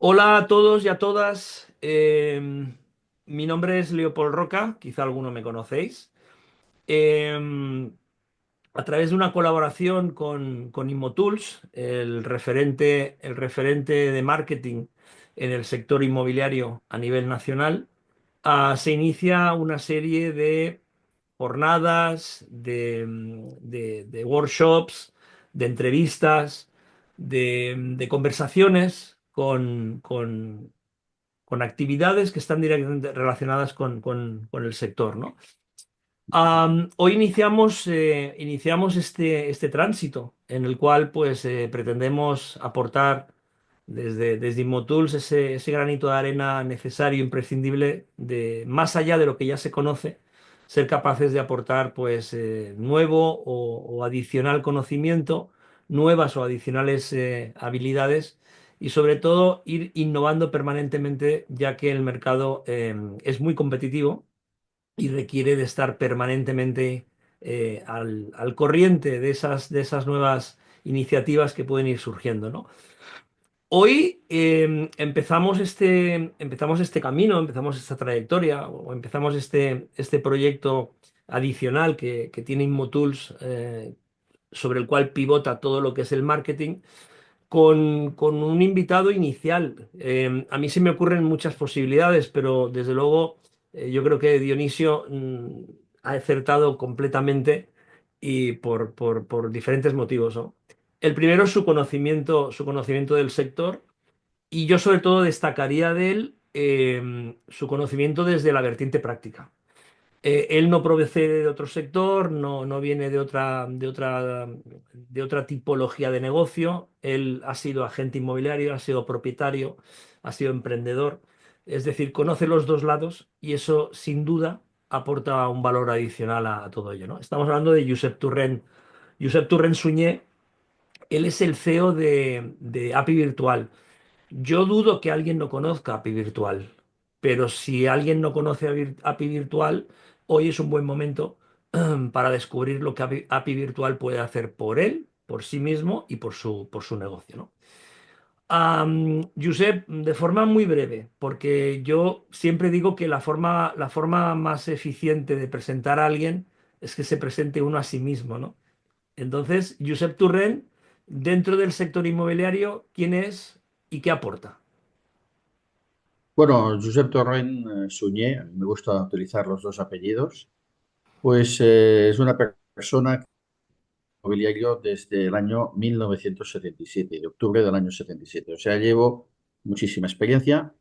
Hola a todos y a todas. Mi nombre es Leopold Roca, quizá alguno me conocéis. Em, a través de una colaboración con Immotools, el referente de marketing en el sector inmobiliario a nivel nacional, se inicia una serie de jornadas, de workshops, de entrevistas, de conversaciones con actividades que están directamente relacionadas con el sector, ¿no? Hoy iniciamos este tránsito en el cual pues pretendemos aportar desde Immotools ese granito de arena necesario, imprescindible, de más allá de lo que ya se conoce, ser capaces de aportar pues nuevo o adicional conocimiento, nuevas o adicionales habilidades y sobre todo ir innovando permanentemente, ya que el mercado es muy competitivo y requiere de estar permanentemente al corriente de esas nuevas iniciativas que pueden ir surgiendo, ¿no? Hoy empezamos este camino, empezamos esta trayectoria o empezamos este proyecto adicional que tiene Immotools, sobre el cual pivota todo lo que es el marketing con un invitado inicial. A mí se me ocurren muchas posibilidades, pero desde luego yo creo que Dionisio ha acertado completamente y por diferentes motivos, ¿no? El primero es su conocimiento del sector y yo sobre todo destacaría de él su conocimiento desde la vertiente práctica. Él no procede de otro sector, no viene de otra tipología de negocio. Él ha sido agente inmobiliario, ha sido propietario, ha sido emprendedor. Es decir, conoce los dos lados y eso sin duda aporta un valor adicional a todo ello, ¿no? Estamos hablando de Josep Turren. Josep Turren Suñé, él es el CEO de API Virtual. Yo dudo que alguien no conozca API Virtual, pero si alguien no conoce API Virtual, hoy es un buen momento para descubrir lo que API Virtual puede hacer por él, por sí mismo y por su negocio, ¿no? Josep, de forma muy breve, porque yo siempre digo que la forma más eficiente de presentar a alguien es que se presente uno a sí mismo, ¿no? Entonces, Josep Turren, dentro del sector inmobiliario, ¿quién es y qué aporta? Bueno, Josep Torrent Suñé, a mí me gusta utilizar los dos apellidos, pues es una persona que es mobiliario desde el año 1977, de octubre del año 77. O sea, llevo muchísima experiencia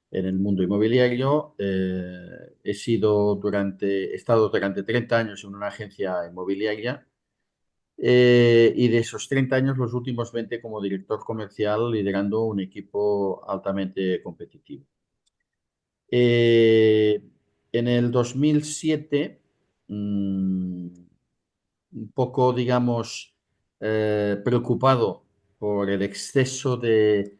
en el mundo inmobiliario. He estado durante 30 años en una agencia inmobiliaria y de esos 30 años, los últimos 20 como director comercial, liderando un equipo altamente competitivo. Eh, en el 2007, un poco, digamos, preocupado por el exceso de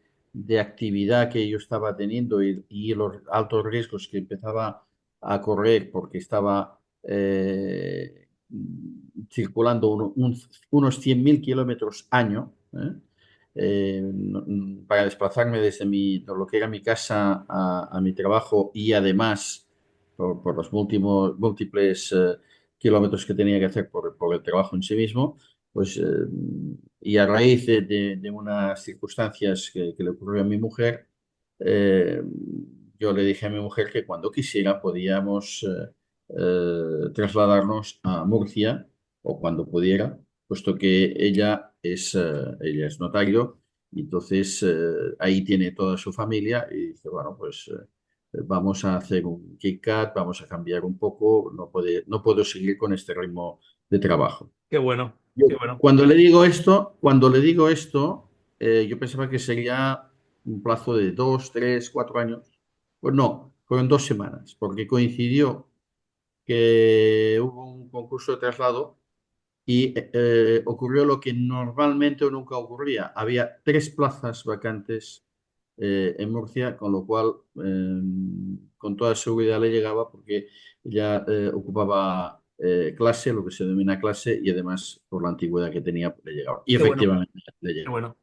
actividad que yo estaba teniendo y los altos riesgos que empezaba a correr porque estaba circulando unos 100.000 kilómetros año. Para desplazarme desde de lo que era mi casa a mi trabajo y además por los múltiples kilómetros que tenía que hacer por el trabajo en sí mismo, pues, y a raíz de unas circunstancias que le ocurrió a mi mujer, eh, yo le dije a mi mujer que cuando quisiera podíamos trasladarnos a Murcia o cuando pudiera, puesto que ella es notario y entonces ahí tiene toda su familia y dice, bueno, pues vamos a hacer un kick-cut, vamos a cambiar un poco, no puedo seguir con este ritmo de trabajo. Qué bueno, Yo, qué bueno. cuando le digo esto, yo pensaba que sería un plazo de 2, 3, 4 años. Pues no, fueron 2 semanas, porque coincidió que hubo un concurso de traslado y ocurrió lo que normalmente o nunca ocurría. Había 3 plazas vacantes en Murcia, con lo cual con toda seguridad le llegaba porque ella ocupaba clase, lo que se denomina clase, y además por la antigüedad que tenía le llegaba. Y Qué bueno, efectivamente le qué llegó. bueno.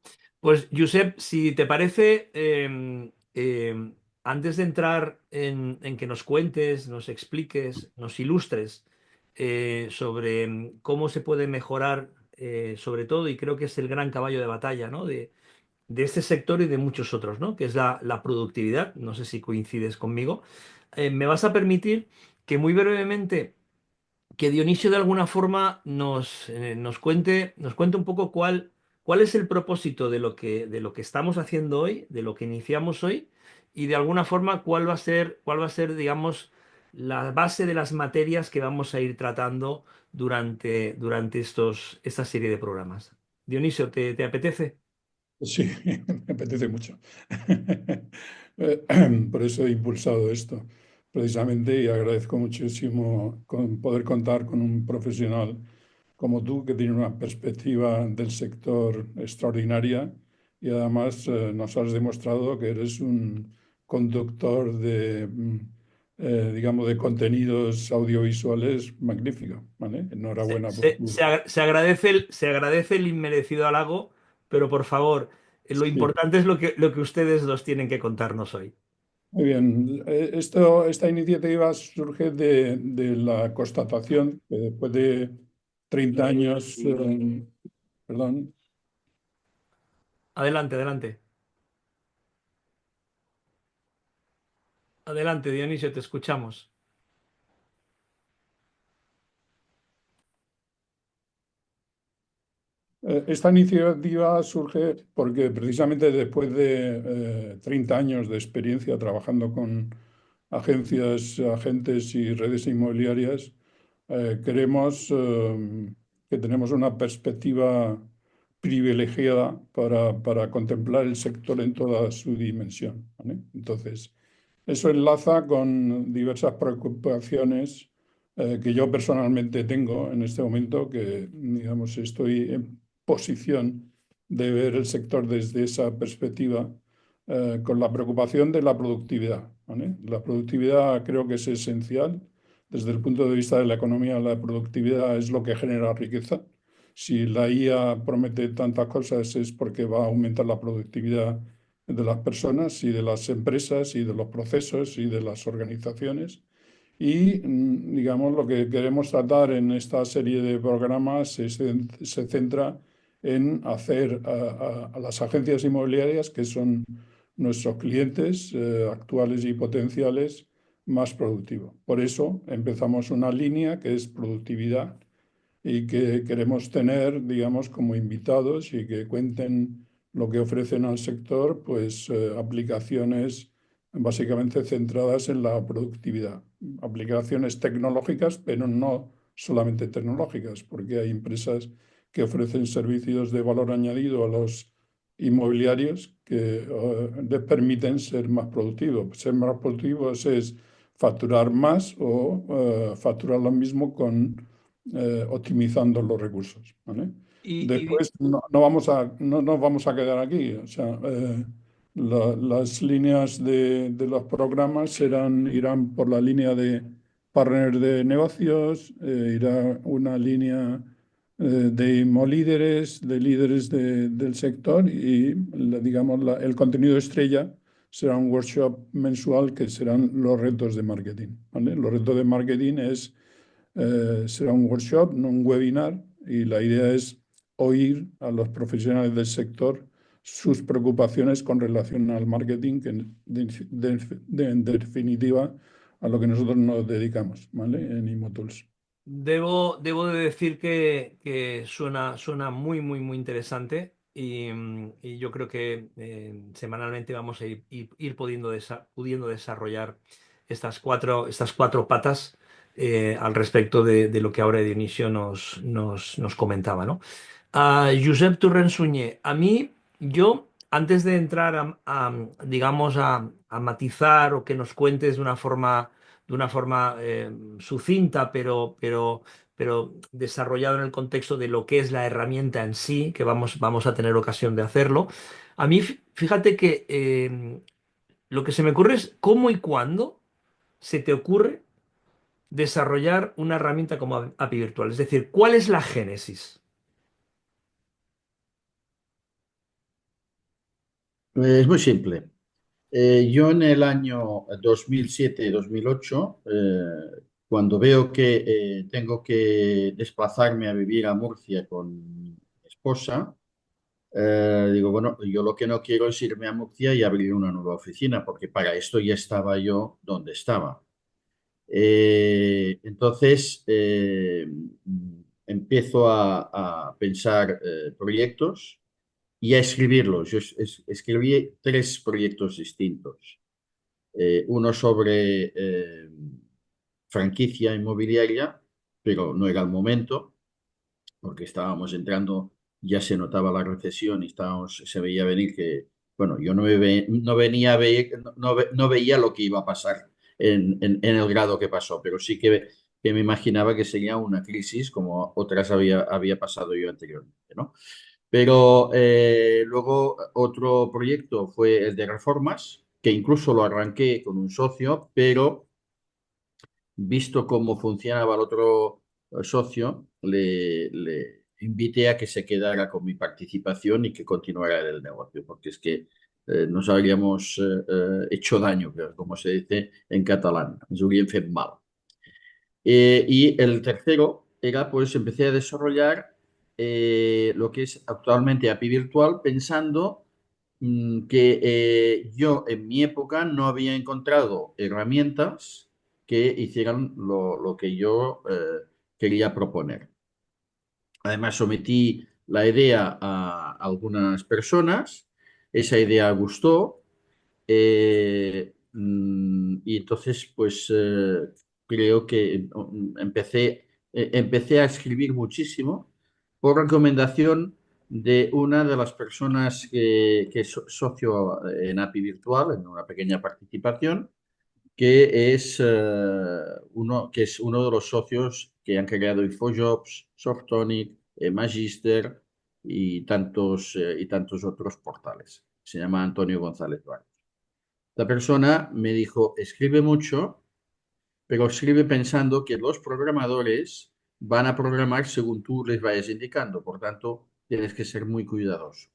Pues, Josep, si te parece, antes de entrar en que nos cuentes, nos expliques, nos ilustres sobre cómo se puede mejorar, sobre todo, y creo que es el gran caballo de batalla, ¿no? De este sector y de muchos otros, ¿no? Que es la productividad. No sé si coincides conmigo. Me vas a permitir que muy brevemente que Dionisio de alguna forma nos cuente un poco cuál es el propósito de lo que estamos haciendo hoy, de lo que iniciamos hoy, y de alguna forma cuál va a ser, digamos, la base de las materias que vamos a ir tratando durante esta serie de programas. Dionisio, ¿te apetece? Sí, me apetece mucho. Eh, Por eso he impulsado esto, precisamente, y agradezco muchísimo poder contar con un profesional como tú, que tiene una perspectiva del sector extraordinaria y además nos has demostrado que eres un conductor de, digamos, de contenidos audiovisuales magnífico, ¿vale? Enhorabuena por tu... Se agradece el inmerecido halago, pero por favor, lo Sí. importante es lo que ustedes dos tienen que contarnos hoy. Muy bien. Esta iniciativa surge de la constatación que después de 30 años, perdón, Adelante, adelante. Adelante, Dionisio, te escuchamos. esta iniciativa surge porque precisamente después de 30 años de experiencia trabajando con agencias, agentes y redes inmobiliarias, creemos que tenemos una perspectiva privilegiada para contemplar el sector en toda su dimensión, ¿vale? Entonces, eso enlaza con diversas preocupaciones que yo personalmente tengo en este momento, que digamos estoy en posición de ver el sector desde esa perspectiva, con la preocupación de la productividad, ¿vale? La productividad creo que es esencial. Desde el punto de vista de la economía, la productividad es lo que genera riqueza. Si la IA promete tantas cosas es porque va a aumentar la productividad de las personas y de las empresas y de los procesos y de las organizaciones. Y, digamos, lo que queremos tratar en esta serie de programas se centra en hacer a las agencias inmobiliarias, que son nuestros clientes actuales y potenciales, más productivos. Por eso empezamos una línea que es productividad y que queremos tener, digamos, como invitados y que cuenten lo que ofrecen al sector, pues aplicaciones básicamente centradas en la productividad, aplicaciones tecnológicas, pero no solamente tecnológicas, porque hay empresas que ofrecen servicios de valor añadido a los inmobiliarios que les permiten ser más productivos. Ser más productivos es facturar más o facturar lo mismo con optimizando los recursos, ¿vale? Y, Después no nos vamos a quedar aquí. O sea, las líneas de los programas irán por la línea de partner de negocios, irá una línea de líderes, del sector y, digamos, el contenido estrella será un workshop mensual que serán los retos de marketing, ¿vale? Los retos de marketing será un workshop, no un webinar, y la idea es oír a los profesionales del sector sus preocupaciones con relación al marketing, que en definitiva a lo que nosotros nos dedicamos, ¿vale? En Imotools. debo de decir que suena muy, muy, muy interesante y yo creo que semanalmente vamos a ir pudiendo desarrollar estas cuatro patas al respecto de lo que ahora Dionisio nos comentaba, ¿no? A Josep Torrent-Suñé, antes de entrar digamos, a matizar o que nos cuentes de una forma sucinta, pero desarrollado en el contexto de lo que es la herramienta en sí, que vamos a tener ocasión de hacerlo. A mí, fíjate que lo que se me ocurre es cómo y cuándo se te ocurre desarrollar una herramienta como API Virtual. Es decir, ¿cuál es la génesis? Es muy simple. Yo en el año 2007-2008, cuando veo que tengo que desplazarme a vivir a Murcia con mi esposa, digo, bueno, yo lo que no quiero es irme a Murcia y abrir una nueva oficina, porque para esto ya estaba yo donde estaba. Entonces, empiezo a pensar proyectos y a escribirlos. Yo escribí tres proyectos distintos. Uno sobre franquicia inmobiliaria, pero no era el momento, porque estábamos entrando, ya se notaba la recesión y se veía venir que, bueno, yo no venía a ver, no veía lo que iba a pasar en el grado que pasó, pero sí que me imaginaba que sería una crisis como otras había pasado yo anteriormente, ¿no? Pero luego otro proyecto fue el de reformas, que incluso lo arranqué con un socio, pero visto cómo funcionaba el otro socio, le invité a que se quedara con mi participación y que continuara en el negocio, porque es que nos habríamos hecho daño, como se dice en catalán, ens hauríem fet mal. Y el tercero era, pues empecé a desarrollar lo que es actualmente API Virtual, pensando que yo en mi época no había encontrado herramientas que hicieran lo que yo quería proponer. Además, sometí la idea a algunas personas, esa idea gustó y entonces, pues creo que empecé a escribir muchísimo por recomendación de una de las personas que es socio en API Virtual, en una pequeña participación, que es uno de los socios que han creado InfoJobs, Softonic, Magister y tantos otros portales. Se llama Antonio González Barros. La persona me dijo, escribe mucho, pero escribe pensando que los programadores van a programar según tú les vayas indicando. Por tanto, tienes que ser muy cuidadoso.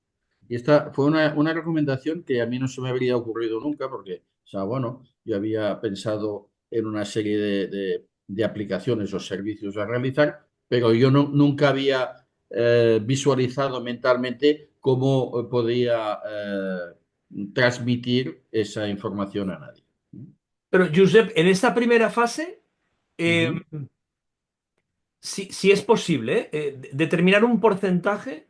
Y esta fue una recomendación que a mí no se me habría ocurrido nunca porque, o sea, bueno, yo había pensado en una serie de aplicaciones o servicios a realizar, pero yo nunca había visualizado mentalmente cómo podía transmitir esa información a nadie. Pero, Josep, en esta primera fase, eh, Ujú. si es posible, determinar un porcentaje,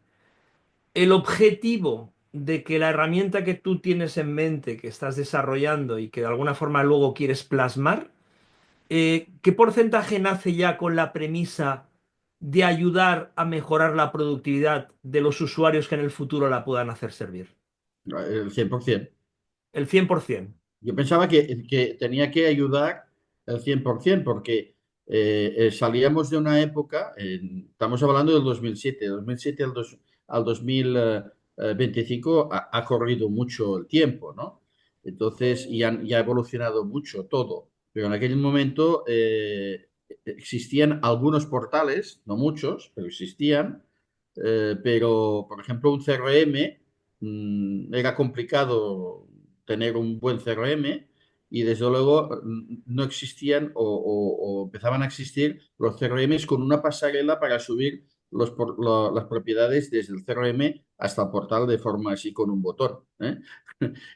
el objetivo de que la herramienta que tú tienes en mente, que estás desarrollando y que de alguna forma luego quieres plasmar, ¿qué porcentaje nace ya con la premisa de ayudar a mejorar la productividad de los usuarios que en el futuro la puedan hacer servir? El 100%. El 100%. Yo pensaba que tenía que ayudar el 100% porque salíamos de una época, estamos hablando del 2007, 2007 al 2025 ha corrido mucho el tiempo, ¿no? Entonces, y ha evolucionado mucho todo. Pero en aquel momento existían algunos portales, no muchos, pero existían, pero, por ejemplo, un CRM era complicado tener un buen CRM y desde luego no existían o empezaban a existir los CRMs con una pasarela para subir las propiedades desde el CRM hasta el portal de forma así con un botón, ¿eh?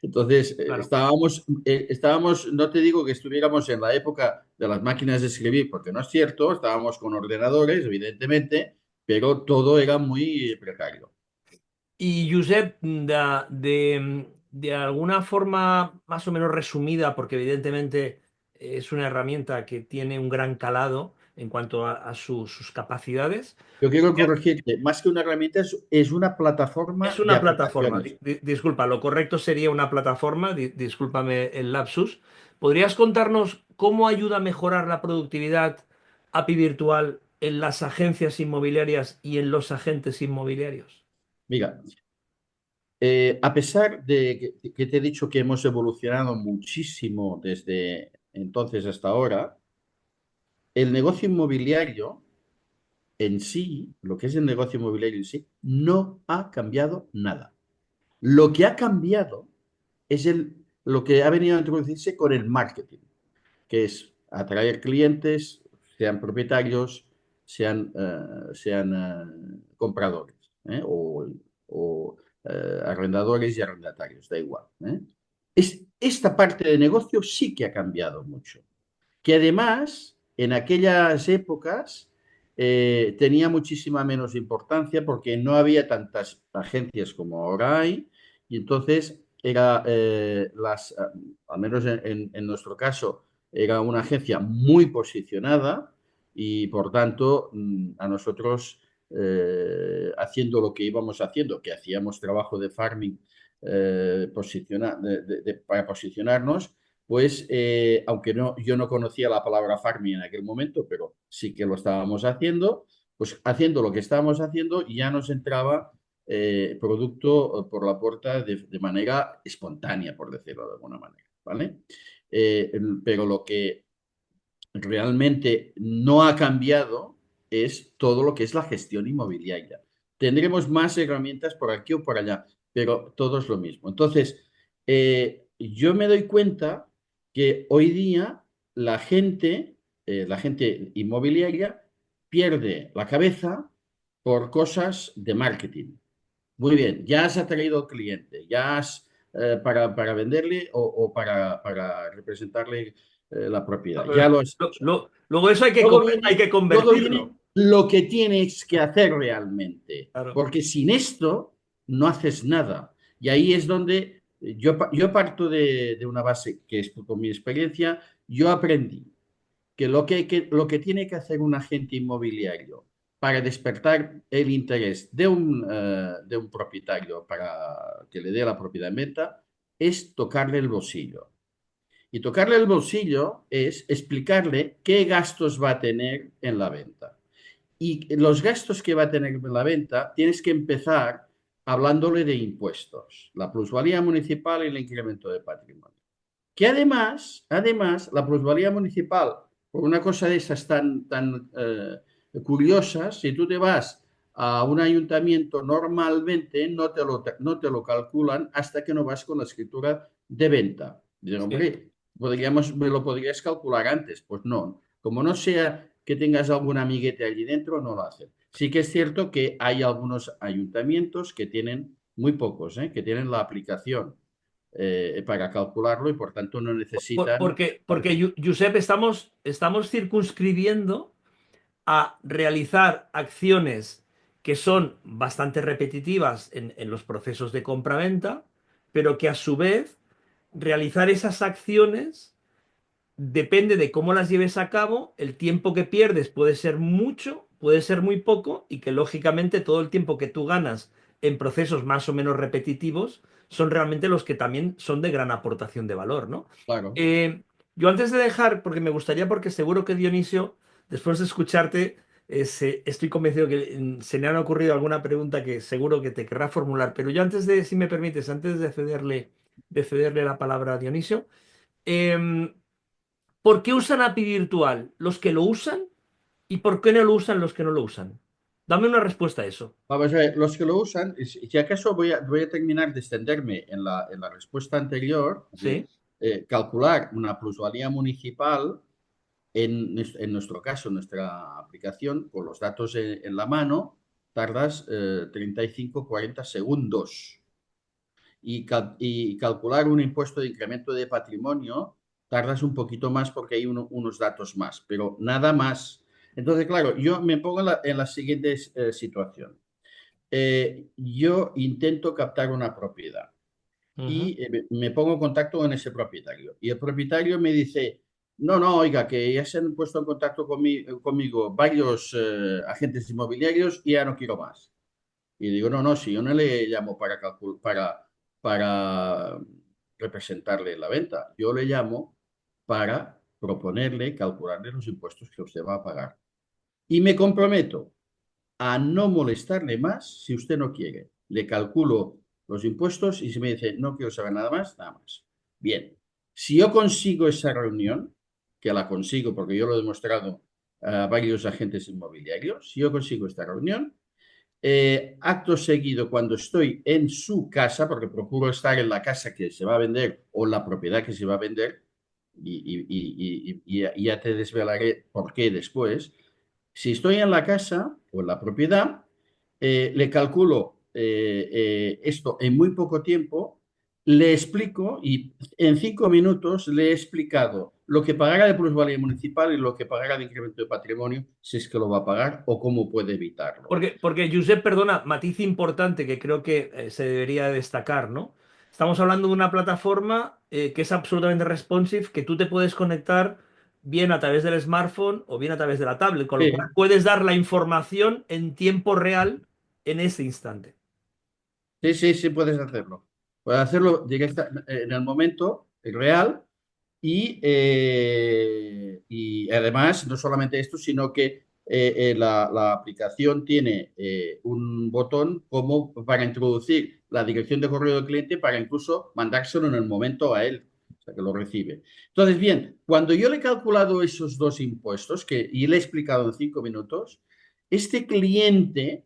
Entonces, Claro. estábamos, no te digo que estuviéramos en la época de las máquinas de escribir, porque no es cierto, estábamos con ordenadores, evidentemente, pero todo era muy precario. Y Josep, de alguna forma más o menos resumida, porque evidentemente es una herramienta que tiene un gran calado en cuanto a sus capacidades, Yo quiero corregirte, más que una herramienta, es una es plataforma de una plataforma. aplicaciones. Disculpa, lo correcto sería una plataforma, discúlpame el lapsus. ¿Podrías contarnos cómo ayuda a mejorar la productividad API virtual en las agencias inmobiliarias y en los agentes inmobiliarios? Mira, a pesar de que te he dicho que hemos evolucionado muchísimo desde entonces hasta ahora, el negocio inmobiliario en sí, lo que es el negocio inmobiliario en sí, no ha cambiado nada. Lo que ha cambiado es lo que ha venido a introducirse con el marketing, que es atraer clientes, sean propietarios, sean compradores, o arrendadores y arrendatarios, da igual. Esta parte de negocio sí que ha cambiado mucho, que además en aquellas épocas tenía muchísima menos importancia porque no había tantas agencias como ahora hay, y entonces era al menos en nuestro caso, era una agencia muy posicionada y por tanto a nosotros haciendo lo que íbamos haciendo, que hacíamos trabajo de farming para posicionarnos, pues aunque yo no conocía la palabra farming en aquel momento, pero sí que lo estábamos haciendo, pues haciendo lo que estábamos haciendo ya nos entraba producto por la puerta de manera espontánea, por decirlo de alguna manera, ¿vale? Pero lo que realmente no ha cambiado es todo lo que es la gestión inmobiliaria. Tendremos más herramientas por aquí o por allá, pero todo es lo mismo. Entonces, yo me doy cuenta que hoy día la gente inmobiliaria pierde la cabeza por cosas de marketing. Muy bien, ya has atraído al cliente, ya has para venderle o para representarle la Ah, propiedad, ya pero lo has hecho. luego eso hay que Todo viene convertirlo. lo que tienes que hacer realmente, Claro. porque sin esto no haces nada. Y ahí es donde yo parto de una base que es con mi experiencia, yo aprendí que lo que tiene que hacer un agente inmobiliario para despertar el interés de un propietario para que le dé la propiedad en venta es tocarle el bolsillo. Y tocarle el bolsillo es explicarle qué gastos va a tener en la venta. Y los gastos que va a tener en la venta tienes que empezar hablándole de impuestos, la plusvalía municipal y el incremento de patrimonio. Que además, la plusvalía municipal, por una cosa de esas tan curiosas, si tú te vas a un ayuntamiento, normalmente no te lo calculan hasta que no vas con la escritura de venta. Dicen, Sí. hombre, me lo podrías calcular antes. Pues no, como no sea que tengas algún amiguete allí dentro, no lo hacen. Sí que es cierto que hay algunos ayuntamientos que tienen, muy pocos, que tienen la aplicación para calcularlo y por tanto no necesitan. Porque Josep, estamos circunscribiendo a realizar acciones que son bastante repetitivas en los procesos de compra-venta, pero que a su vez realizar esas acciones depende de cómo las lleves a cabo, el tiempo que pierdes puede ser mucho, puede ser muy poco, y que lógicamente todo el tiempo que tú ganas en procesos más o menos repetitivos son realmente los que también son de gran aportación de valor, ¿no? Claro. Eh, yo antes de dejar, porque me gustaría, porque seguro que Dionisio, después de escucharte, estoy convencido que se le han ocurrido alguna pregunta que seguro que te querrá formular, pero yo antes de, si me permites, antes de cederle la palabra a Dionisio, em, ¿por qué usan API virtual los que lo usan y por qué no lo usan los que no lo usan? Dame una respuesta a eso. Vamos a ver, los que lo usan, y si acaso voy a terminar de extenderme en la respuesta anterior, Sí, calcular una plusvalía municipal, en nuestro caso, en nuestra aplicación, con los datos en la mano, tardas 35-40 segundos. Y calcular un impuesto de incremento de patrimonio, tardas un poquito más porque hay unos datos más, pero nada más. Entonces, claro, yo me pongo en la siguiente situación. Yo intento captar una propiedad ujú, y me pongo en contacto con ese propietario. Y el propietario me dice, no, no, oiga, que ya se han puesto en contacto conmigo varios agentes inmobiliarios y ya no quiero más. Y digo, no, no, si yo no le llamo para representarle la venta, yo le llamo para proponerle, calcularle los impuestos que usted va a pagar. Y me comprometo a no molestarle más si usted no quiere. Le calculo los impuestos y si me dice, no quiero saber nada más, nada más. Bien, si yo consigo esa reunión, que la consigo porque yo lo he demostrado a varios agentes inmobiliarios, si yo consigo esta reunión, Acto seguido, cuando estoy en su casa, porque procuro estar en la casa que se va a vender o en la propiedad que se va a vender, y ya te desvelaré por qué después. Si estoy en la casa o en la propiedad, le calculo esto en muy poco tiempo, le explico y en 5 minutos le he explicado lo que pagará de plusvalía municipal y lo que pagará de incremento de patrimonio, si es que lo va a pagar o cómo puede evitarlo. Porque Josep, perdona, matiz importante que creo que se debería destacar, ¿no? Estamos hablando de una plataforma que es absolutamente responsive, que tú te puedes conectar bien a través del smartphone o bien a través de la tablet, con lo cual Sí, puedes dar la información en tiempo real en ese instante. sí, sí, sí, puedes hacerlo. Puedes hacerlo directa, en el momento real y además, no solamente esto, sino que la aplicación tiene un botón como para introducir la dirección de correo del cliente para incluso mandárselo en el momento a él, o sea, que lo recibe. Entonces, bien, cuando yo le he calculado esos dos impuestos y le he explicado en 5 minutos, este cliente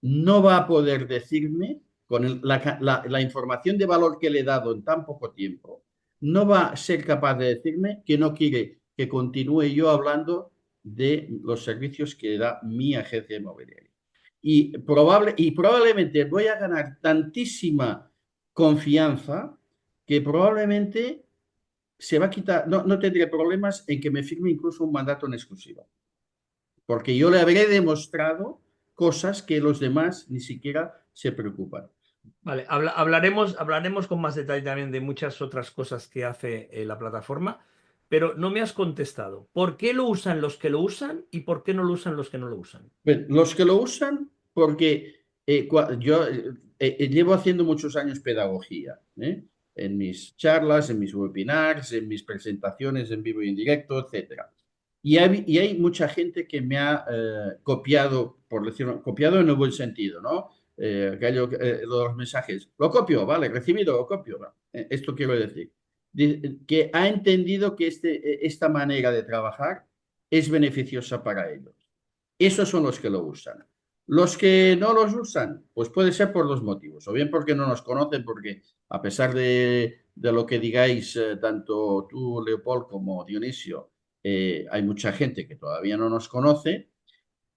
no va a poder decirme, con la información de valor que le he dado en tan poco tiempo, no va a ser capaz de decirme que no quiere que continúe yo hablando de los servicios que da mi agencia inmobiliaria. Y probablemente voy a ganar tantísima confianza que probablemente se va a quitar, no tendré problemas en que me firme incluso un mandato en exclusiva, porque yo le habré demostrado cosas que los demás ni siquiera se preocupan. Vale, hablaremos con más detalle también de muchas otras cosas que hace la plataforma, pero no me has contestado. ¿Por qué lo usan los que lo usan y por qué no lo usan los que no lo usan? Pero los que lo usan, porque yo llevo haciendo muchos años pedagogía, ¿eh? En mis charlas, en mis webinars, en mis presentaciones en vivo y en directo, etcétera. Y hay mucha gente que me ha copiado, por decirlo, copiado en el buen sentido, ¿no? Los mensajes, lo copio, vale, recibido, lo copio. ¿No? Esto quiero decir. Que ha entendido que esta manera de trabajar es beneficiosa para ellos. Esos son los que lo usan. Los que no los usan, pues puede ser por dos motivos. O bien porque no nos conocen, porque a pesar de lo que digáis, tanto tú, Leopold, como Dionisio, hay mucha gente que todavía no nos conoce,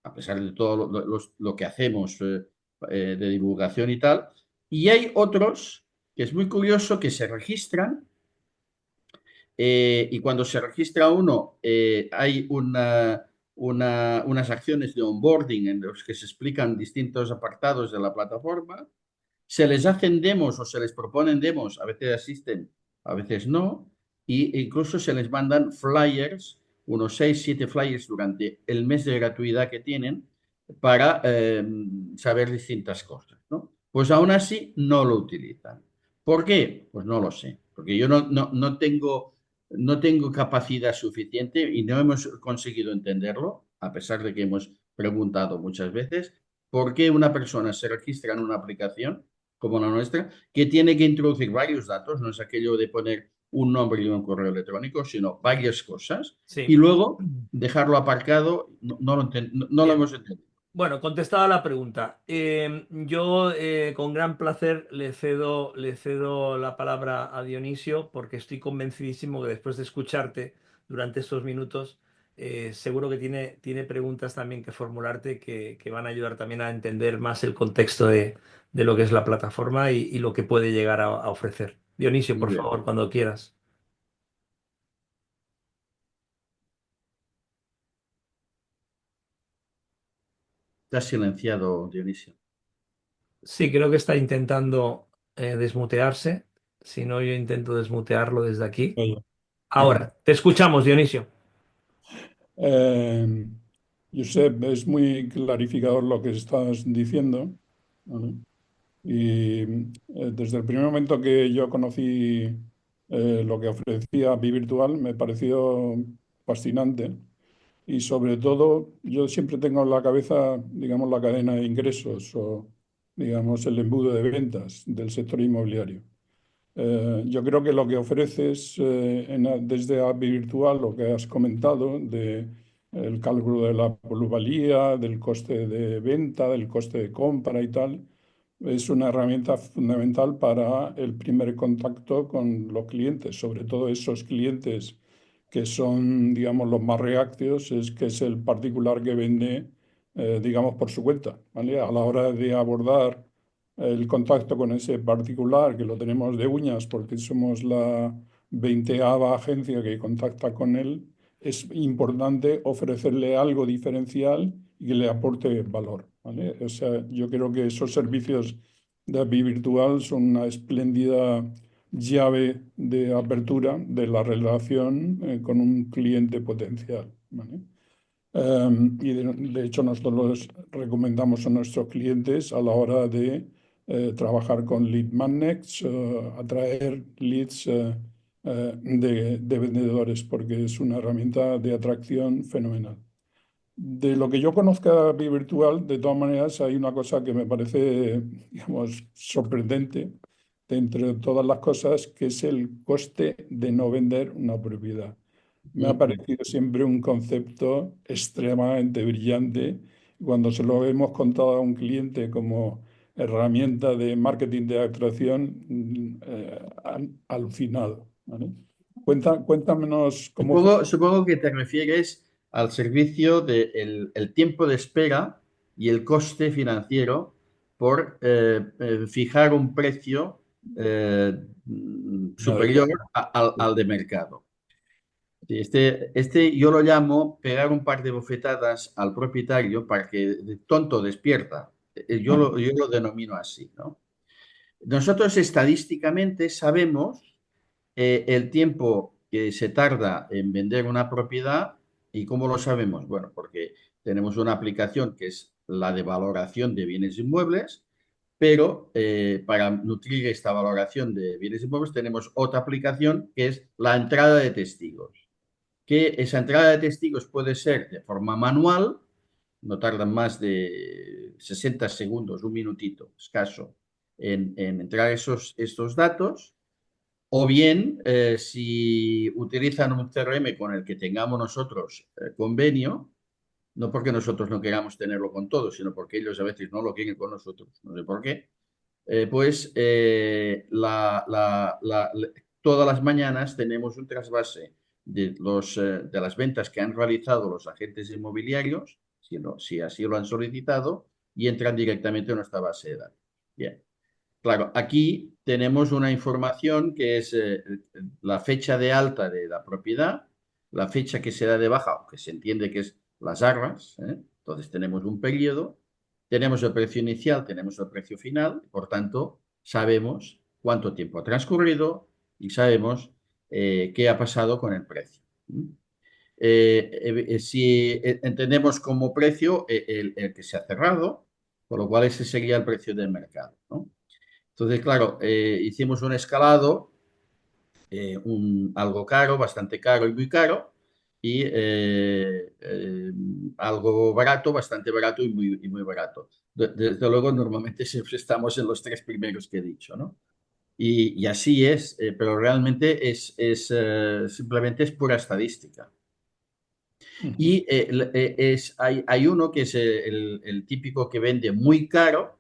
a pesar de todo lo que hacemos de divulgación y tal. Y hay otros, que es muy curioso, que se registran y cuando se registra uno, hay unas acciones de onboarding en los que se explican distintos apartados de la plataforma. Se les hacen demos o se les proponen demos, a veces asisten, a veces no, e incluso se les mandan flyers, unos 6 7 flyers durante el mes de gratuidad que tienen para saber distintas cosas, ¿no? Pues aún así no lo utilizan. ¿Por qué? Pues no lo sé, porque yo no tengo capacidad suficiente y no hemos conseguido entenderlo, a pesar de que hemos preguntado muchas veces, por qué una persona se registra en una aplicación como la nuestra, que tiene que introducir varios datos, no es aquello de poner un nombre y un correo electrónico, sino varias cosas, y Sí. luego dejarlo aparcado, no lo Bien. hemos entendido. Bueno, contestada la pregunta. Yo con gran placer le cedo la palabra a Dionisio porque estoy convencidísimo que después de escucharte durante estos minutos, seguro que tiene preguntas también que formularte que van a ayudar también a entender más el contexto de lo que es la plataforma y lo que puede llegar a ofrecer. Dionisio, Muy por bien. favor, cuando quieras. Te has silenciado, Dionisio. Sí, creo que está intentando desmutearse. Si no, yo intento desmutearlo desde aquí. Oye, vale. Ahora, te escuchamos, Dionisio. Eh, Josep, es muy clarificador lo que estás diciendo, ¿vale? Y desde el primer momento que yo conocí lo que ofrecía Virtual, me pareció fascinante. Y sobre todo, yo siempre tengo en la cabeza, digamos, la cadena de ingresos o, digamos, el embudo de ventas del sector inmobiliario. Yo creo que lo que ofreces desde Virtual, lo que has comentado, de el cálculo de la plusvalía, del coste de venta, del coste de compra y tal. Es una herramienta fundamental para el primer contacto con los clientes, sobre todo esos clientes que son, digamos, los más reacios, es que es el particular que vende, digamos, por su cuenta, ¿vale? A la hora de abordar el contacto con ese particular, que lo tenemos de uñas porque somos la 20ª agencia que contacta con él, es importante ofrecerle algo diferencial y que le aporte valor, ¿vale? O sea, yo creo que esos servicios de API virtual son una espléndida llave de apertura de la relación con un cliente potencial, ¿vale? Y de hecho nosotros los recomendamos a nuestros clientes a la hora de trabajar con lead magnets, atraer leads de vendedores, porque es una herramienta de atracción fenomenal. De lo que yo conozca de API virtual, de todas maneras, hay una cosa que me parece, digamos, sorprendente de entre todas las cosas, que es el coste de no vender una propiedad. Me ha Ujú. parecido siempre un concepto extremadamente brillante. Cuando se lo hemos contado a un cliente como herramienta de marketing de atracción, han alucinado, ¿vale? Cuéntanos cómo Supongo que te refieres al servicio de el tiempo de espera y el coste financiero por fijar un precio eh, funciona. superior al de mercado. Sí, este yo lo llamo pegar un par de bofetadas al propietario para que de tonto despierta. Yo lo denomino así, ¿no? Nosotros estadísticamente sabemos el tiempo que se tarda en vender una propiedad. ¿Y cómo lo sabemos? Bueno, porque tenemos una aplicación que es la de valoración de bienes inmuebles, pero para nutrir esta valoración de bienes inmuebles tenemos otra aplicación que es la entrada de testigos, que esa entrada de testigos puede ser de forma manual, no tardan más de 60 segundos, un minutito escaso, en entrar estos datos, o bien, si utilizan un CRM con el que tengamos nosotros convenio, no porque nosotros no queramos tenerlo con todos, sino porque ellos a veces no lo quieren con nosotros, no sé por qué, pues todas las mañanas tenemos un trasvase de las ventas que han realizado los agentes inmobiliarios, si así lo han solicitado, y entran directamente a nuestra base de datos. Bien. Claro, aquí tenemos una información que es la fecha de alta de la propiedad, la fecha que se da de baja, que se entiende que es las arras, ¿eh? Entonces tenemos un periodo, tenemos el precio inicial, tenemos el precio final, por tanto, sabemos cuánto tiempo ha transcurrido y sabemos qué ha pasado con el precio. Si entendemos como precio el que se ha cerrado, por lo cual ese sería el precio del mercado, ¿no? Entonces, claro, hicimos un escalado, algo caro, bastante caro y muy caro, y algo barato, bastante barato y muy barato. Desde luego, normalmente siempre estamos en los tres primeros que he dicho, ¿no? Y así es, pero realmente simplemente es pura estadística. Ujú. Y hay uno que es el típico que vende muy caro,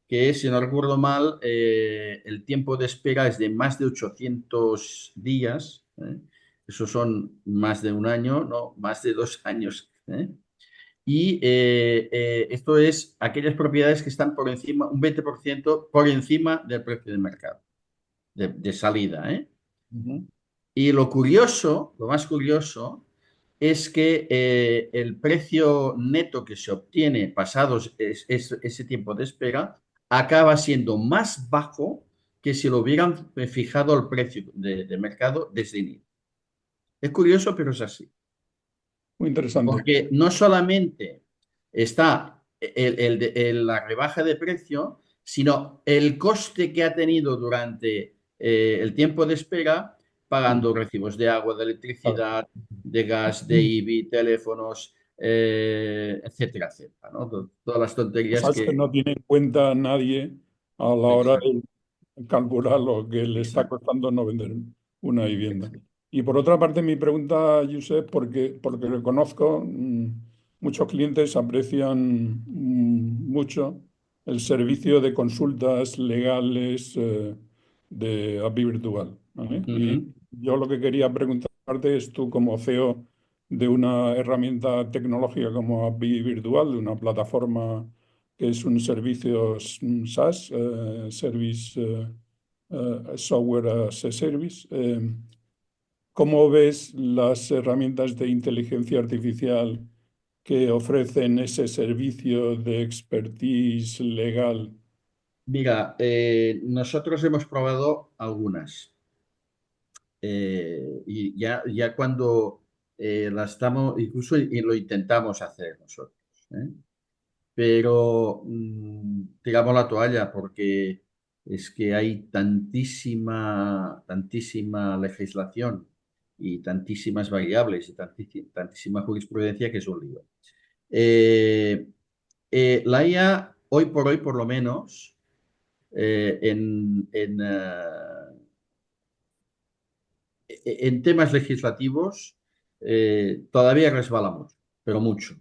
que es, si no recuerdo mal, el tiempo de espera es de más de 800 días. Eso son más de un año, no, más de 2 años. Y esto es aquellas propiedades que están por encima, un 20% por encima del precio de mercado, de salida, ¿eh? Ujú. Y lo curioso, lo más curioso, es que el precio neto que se obtiene pasados ese tiempo de espera acaba siendo más bajo que si lo hubieran fijado el precio de mercado desde inicio. Es curioso, pero es así. Muy interesante. Porque no solamente está la rebaja de precio, sino el coste que ha tenido durante el tiempo de espera, Mm. pagando recibos de agua, de Claro. electricidad, de gas, de Mm. IBI, teléfonos, etcétera, etcétera, ¿no? Todas las tonterías Cosas que que... no tiene en cuenta nadie a la hora Exacto, de calcular lo que le está exacto. costando no vender una vivienda. Y por otra parte, mi pregunta, Josep, porque lo conozco, muchos clientes aprecian mucho el servicio de consultas legales de API Virtual, ¿vale? Y Ujú. yo lo que quería preguntarte es tú como CEO de una herramienta tecnológica como API Virtual, de una plataforma que es un servicio SaaS, Service Software as a Service. ¿Cómo ves las herramientas de inteligencia artificial que ofrecen ese servicio de expertise legal? Mira, nosotros hemos probado algunas. Y ya cuando las estamos, incluso y lo intentamos hacer nosotros, ¿eh? Pero tiramos la toalla porque es que hay tantísima legislación y tantísimas variables y tantísima jurisprudencia que es un lío. Eh, la IA, hoy por hoy, por lo menos, en temas legislativos, todavía resbala mucho, pero mucho.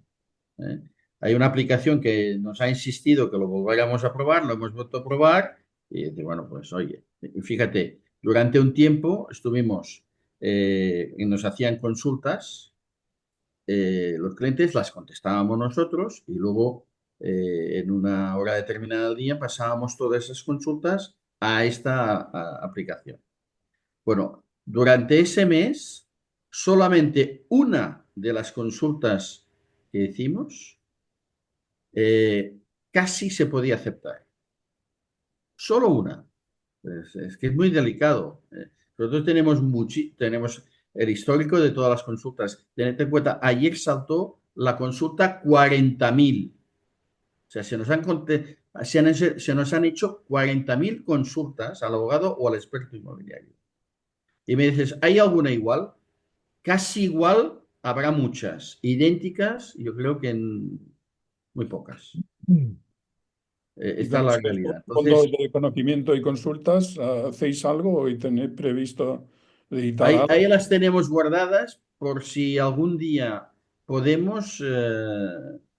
¿Eh? Hay una aplicación que nos ha insistido que lo volviéramos a probar, lo hemos vuelto a probar y dice, bueno, pues oye, fíjate, durante un tiempo estuvimos y nos hacían consultas, los clientes las contestábamos nosotros y luego en una hora determinada del día pasábamos todas esas consultas a esta aplicación. Bueno, durante ese mes, solamente una de las consultas que hicimos eh, casi se podía aceptar. Solo una. Es que es muy delicado. Nosotros tenemos el histórico de todas las consultas. Tened en cuenta, ayer saltó la consulta 40.000. O sea, se nos han hecho 40.000 consultas al abogado o al experto inmobiliario. Y me dices, ¿hay alguna igual? Casi igual habrá muchas. Idénticas, yo creo que muy pocas. Mm. Y Esta con es la esos realidad. fondos Entonces, de conocimiento y consultas, ¿hacéis algo y tenéis previsto editar ahí algo? las tenemos guardadas por si algún día podemos Ujú.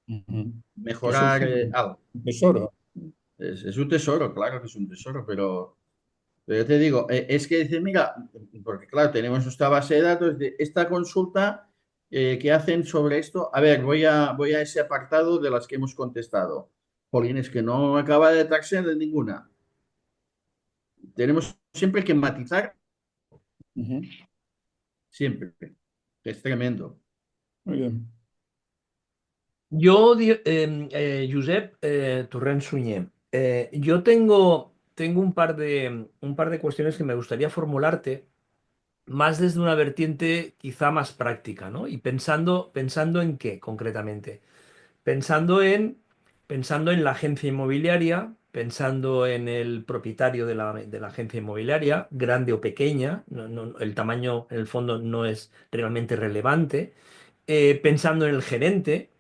Eso es mejorar algo. un tesoro. Es un tesoro, claro que es un tesoro, pero yo te digo, es que dice, mira, porque claro, tenemos esta base de datos de esta consulta que hacen sobre esto. A ver, voy a ese apartado de las que hemos contestado. Jolín, es que no acaba de tratarse de ninguna. Tenemos siempre que matizar, Ujú. siempre. Es tremendo. Muy bien. Yo, Josep Torrent Sunyer, yo tengo un par de cuestiones que me gustaría formularte, más desde una vertiente quizá más práctica, ¿no? Y pensando en qué concretamente. Pensando en, pensando en la agencia inmobiliaria, pensando en el propietario de la agencia inmobiliaria, grande o pequeña, el tamaño en el fondo no es realmente relevante, pensando en el gerente,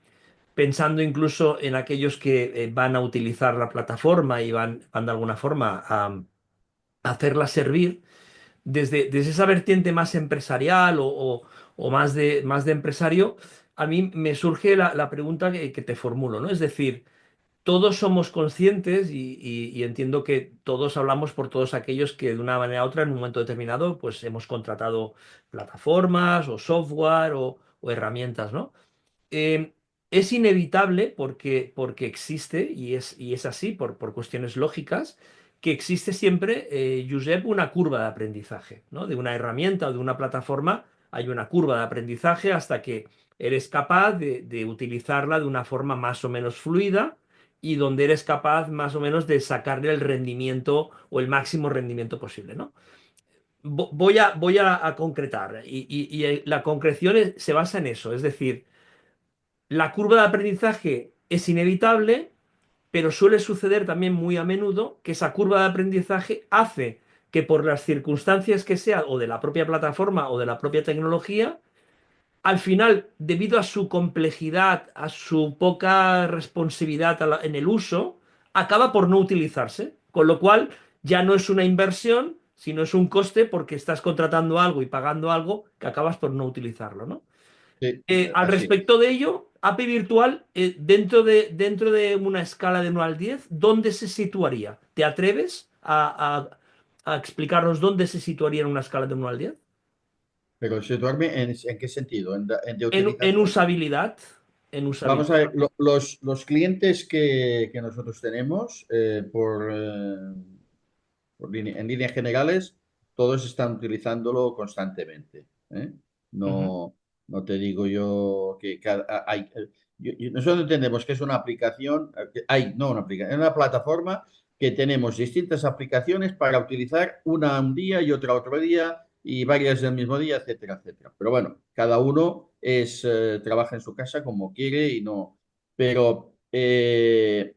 pensando incluso en aquellos que van a utilizar la plataforma y van de alguna forma a hacerla servir desde esa vertiente más empresarial o más de empresario. A mí me surge la pregunta que te formulo, ¿no? Es decir, todos somos conscientes y entiendo que todos hablamos por todos aquellos que de una manera u otra en un momento determinado pues hemos contratado plataformas o software o herramientas, ¿no? Eh, es inevitable porque existe, y es así por cuestiones lógicas, que existe siempre, Josep, una curva de aprendizaje, ¿no? De una herramienta o de una plataforma hay una curva de aprendizaje hasta que eres capaz de utilizarla de una forma más o menos fluida y donde eres capaz más o menos de sacarle el rendimiento o el máximo rendimiento posible, ¿no? Voy a concretar y la concreción se basa en eso, es decir, la curva de aprendizaje es inevitable, pero suele suceder también muy a menudo que esa curva de aprendizaje hace que por las circunstancias que sea, o de la propia plataforma o de la propia tecnología, al final, debido a su complejidad, a su poca responsividad en el uso, acaba por no utilizarse. Con lo cual, ya no es una inversión, sino es un coste porque estás contratando algo y pagando algo que acabas por no utilizarlo, ¿no? Sí, Al así. respecto de ello, API Virtual, dentro de una escala de 1 al 10, ¿dónde se situaría? ¿Te atreves a explicarnos dónde se situaría en una escala de 1 al 10? Pero situarme en qué sentido, de En utilización. usabilidad. En Vamos usabilidad. a ver, los clientes que nosotros tenemos, en líneas generales, todos están utilizándolo constantemente, ¿eh? Ujú, No, no te digo yo que hay. Nosotros entendemos que es una aplicación, no una aplicación, es una plataforma que tenemos distintas aplicaciones para utilizar una un día y otra otro día y varias del mismo día, etcétera, etcétera. Pero bueno, cada uno trabaja en su casa como quiere y no. Pero es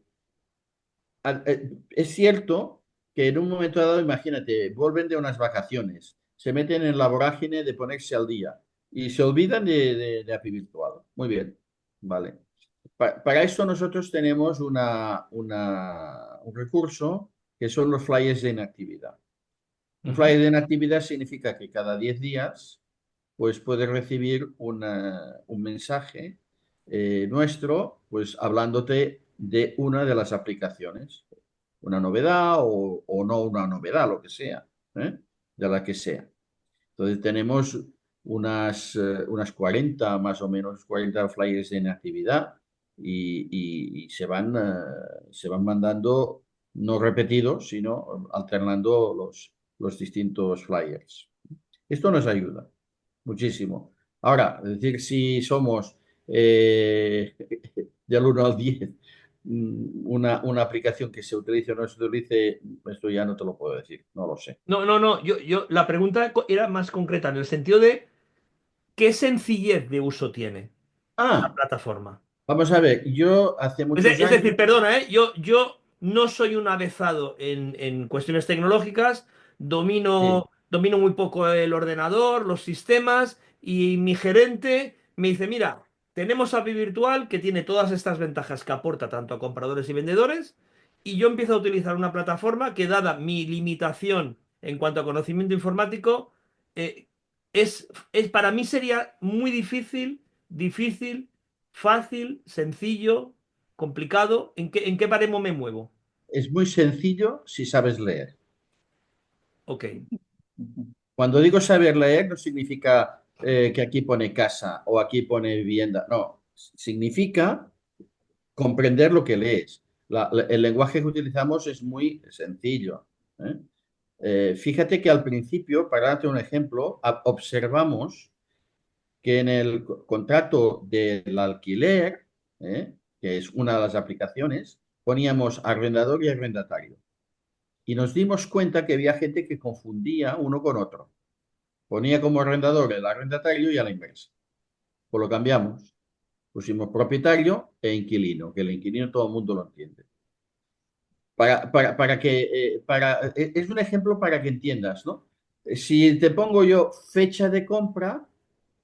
cierto que en un momento dado, imagínate, vuelven de unas vacaciones, se meten en la vorágine de ponerse al día y se olvidan de API Virtual. Muy bien, vale. Para esto nosotros tenemos un recurso que son los flyers de inactividad. Un ujú, flyer de inactividad significa que cada 10 días pues puedes recibir un mensaje nuestro, pues hablándote de una de las aplicaciones, una novedad o no una novedad, lo que sea, ¿eh? De la que sea. Entonces tenemos unas 40, más o menos 40 flyers en actividad y se van mandando, no repetidos, sino alternando los distintos flyers. Esto nos ayuda muchísimo. Ahora, es decir, si somos eh, del 1 al 10, una aplicación que se utilice o no se utilice, esto ya no te lo puedo decir, no lo sé. no, no, no. La pregunta era más concreta en el sentido de qué sencillez de uso tiene la Ah, plataforma. vamos a ver, yo hace muchos Es años, decir, perdona, ¿eh? Yo no soy un avezado en cuestiones tecnológicas, sí, domino muy poco el ordenador, los sistemas, y mi gerente me dice, mira, tenemos API Virtual que tiene todas estas ventajas que aporta tanto a compradores y vendedores, y yo empiezo a utilizar una plataforma que, dada mi limitación en cuanto a conocimiento informático, eh, para mí sería muy difícil, fácil, sencillo, complicado. En qué baremo me muevo? es muy sencillo si sabes leer. Ok. Cuando digo saber leer, no significa que aquí pone casa o aquí pone vivienda, no, significa comprender lo que lees. El lenguaje que utilizamos es muy sencillo, ¿eh? Fíjate que al principio, para darte un ejemplo, observamos que en el contrato del alquiler, que es una de las aplicaciones, poníamos arrendador y arrendatario. Y nos dimos cuenta que había gente que confundía uno con otro. Ponía como arrendador el arrendatario y a la inversa. Pues lo cambiamos. Pusimos propietario e inquilino, que el inquilino todo el mundo lo entiende. Es un ejemplo para que entiendas, ¿no? Si te pongo yo fecha de compra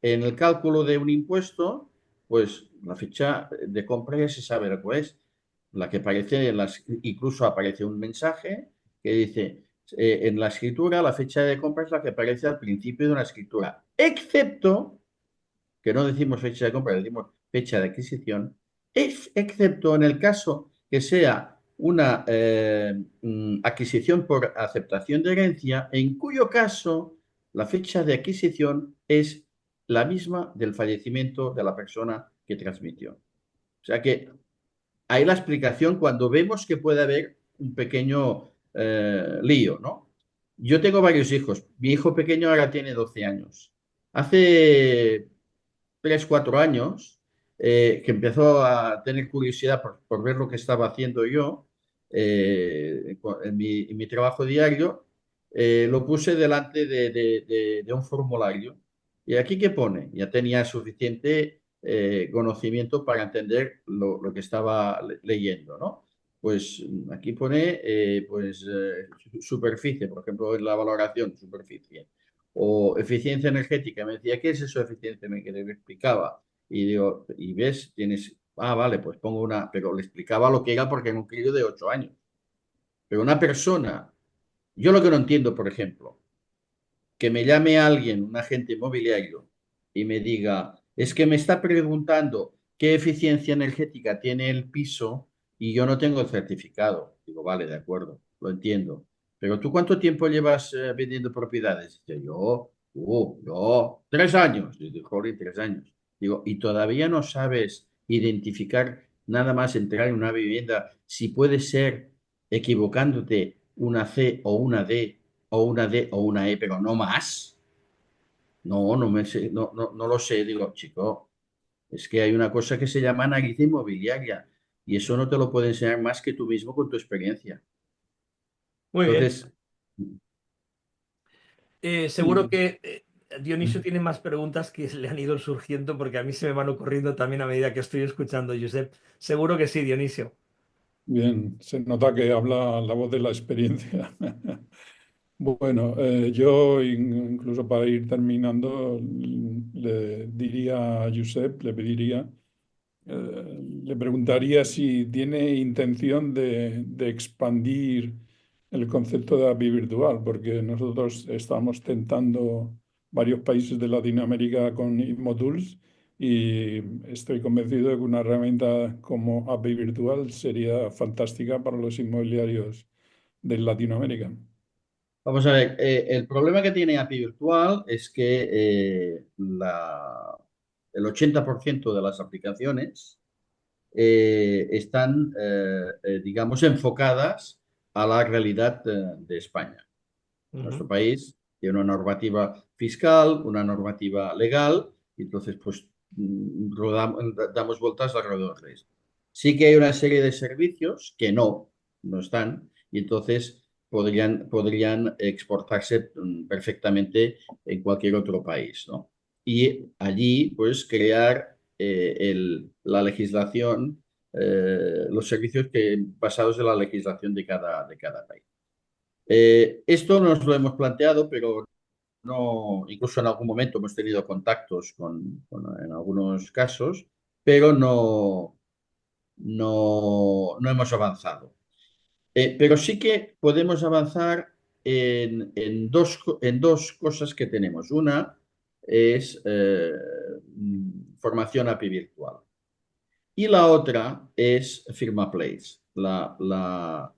en el cálculo de un impuesto, pues la fecha de compra ya se sabe lo que es. La que aparece incluso aparece un mensaje que dice, en la escritura, la fecha de compra es la que aparece al principio de una escritura, excepto, que no decimos fecha de compra, decimos fecha de adquisición, excepto en el caso que sea una adquisición por aceptación de herencia, en cuyo caso la fecha de adquisición es la misma del fallecimiento de la persona que transmitió. O sea que hay la explicación cuando vemos que puede haber un pequeño lío, ¿no? Yo tengo varios hijos. Mi hijo pequeño ahora tiene 12 años. Hace 3 4 años, que empezó a tener curiosidad por ver lo que estaba haciendo yo en mi trabajo diario, lo puse delante de un formulario. ¿Y aquí qué pone? Ya tenía suficiente conocimiento para entender lo que estaba leyendo, ¿no? Pues aquí pone superficie, por ejemplo, en la valoración, superficie o eficiencia energética. Me decía, ¿qué es eso de eficiencia energética? Le explicaba. Y digo, y ves, tienes, vale, pues pongo una, pero le explicaba lo que era porque era un crío de 8 años. Pero una persona Yo lo que no entiendo, por ejemplo, que me llame alguien, un agente inmobiliario, y me diga, es que me está preguntando qué eficiencia energética tiene el piso y yo no tengo el certificado. Digo, vale, de acuerdo, lo entiendo. Pero ¿tú cuánto tiempo llevas vendiendo propiedades? Dice, yo, 3 años. Y digo, joder, 3 años. Digo, y todavía no sabes identificar nada más entrar en una vivienda si puede ser equivocándote una C o una D o una D o una E, pero no más. No, no me sé, no, no, no lo sé. Digo, chico, es que hay una cosa que se llama análisis inmobiliaria y eso no te lo puede enseñar más que tú mismo con tu experiencia. Muy bien. Entonces, Seguro que Dionisio tiene más preguntas que le han ido surgiendo porque a mí se me van ocurriendo también a medida que estoy escuchando, Josep. Seguro que sí, Dionisio. Bien, se nota que habla la voz de la experiencia. Bueno, yo incluso para ir terminando, le diría a Josep, le preguntaría si tiene intención de expandir el concepto de API virtual, porque nosotros estamos tentando varios países de Latinoamérica con InmoTools y estoy convencido de que una herramienta como API virtual sería fantástica para los inmobiliarios de Latinoamérica. vamos a ver, el problema que tiene API Virtual es que el 80% de las aplicaciones están, digamos, enfocadas a la realidad de España. Nuestro Ujú. país tiene una normativa fiscal, una normativa legal, y entonces pues damos vueltas alrededor de esto. Sí que hay una serie de servicios que no están, y entonces podrían exportarse perfectamente en cualquier otro país, ¿no? Y allí pues crear la legislación, los servicios basados en la legislación de cada país. Esto nos lo hemos planteado, pero no, incluso en algún momento hemos tenido contactos en algunos casos, pero no hemos avanzado. Pero sí que podemos avanzar en dos cosas que tenemos. Una es formación API virtual. Y la otra es Firma Place, la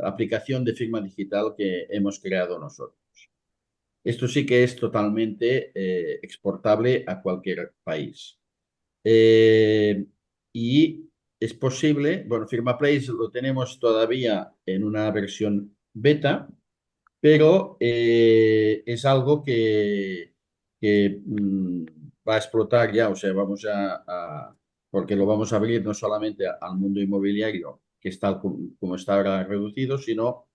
aplicación de firma digital que hemos creado nosotros. Esto sí que es totalmente exportable a cualquier país. Eh, y es posible, bueno, Firma Place lo tenemos todavía en una versión beta, pero es algo que va a explotar ya, o sea, porque lo vamos a abrir no solamente al mundo inmobiliario, que está como está ahora reducido, sino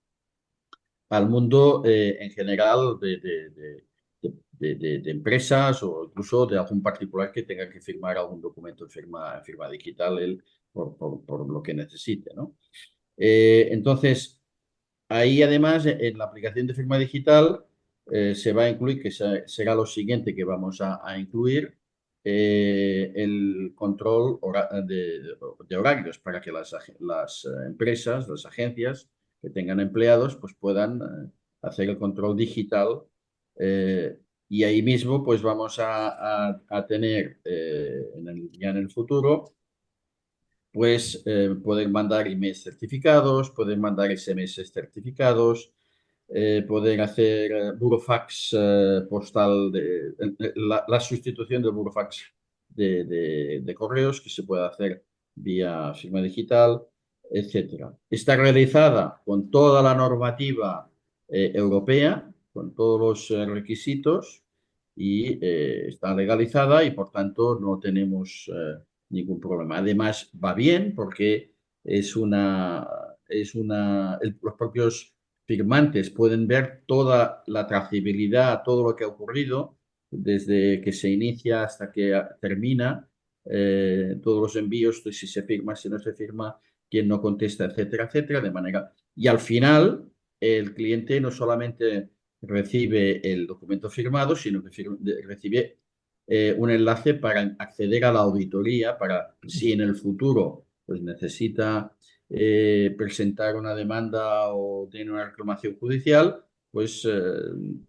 al mundo en general de empresas o incluso de algún particular que tenga que firmar algún documento en firma digital él, por lo que necesite, ¿no? Entonces, ahí además en la aplicación de firma digital se va a incluir, que será lo siguiente que vamos a incluir, el control de horarios para que las empresas, las agencias que tengan empleados, pues puedan hacer el control digital, eh, y ahí mismo pues vamos a tener ya en el futuro pues poder mandar emails certificados, poder mandar SMS certificados, poder hacer burofax postal, la sustitución del burofax de correos que se puede hacer vía firma digital, etcétera. Está realizada con toda la normativa europea, con todos los requisitos y está legalizada y por tanto no tenemos ningún problema. Además va bien porque los propios firmantes pueden ver toda la trazabilidad, todo lo que ha ocurrido, desde que se inicia hasta que termina, todos los envíos, si se firma, si no se firma, quién no contesta, etcétera, etcétera, de manera. Y al final, el cliente no solamente recibe el documento firmado, sino que recibe un enlace para acceder a la auditoría, para si en el futuro pues necesita presentar una demanda o tiene una reclamación judicial, pues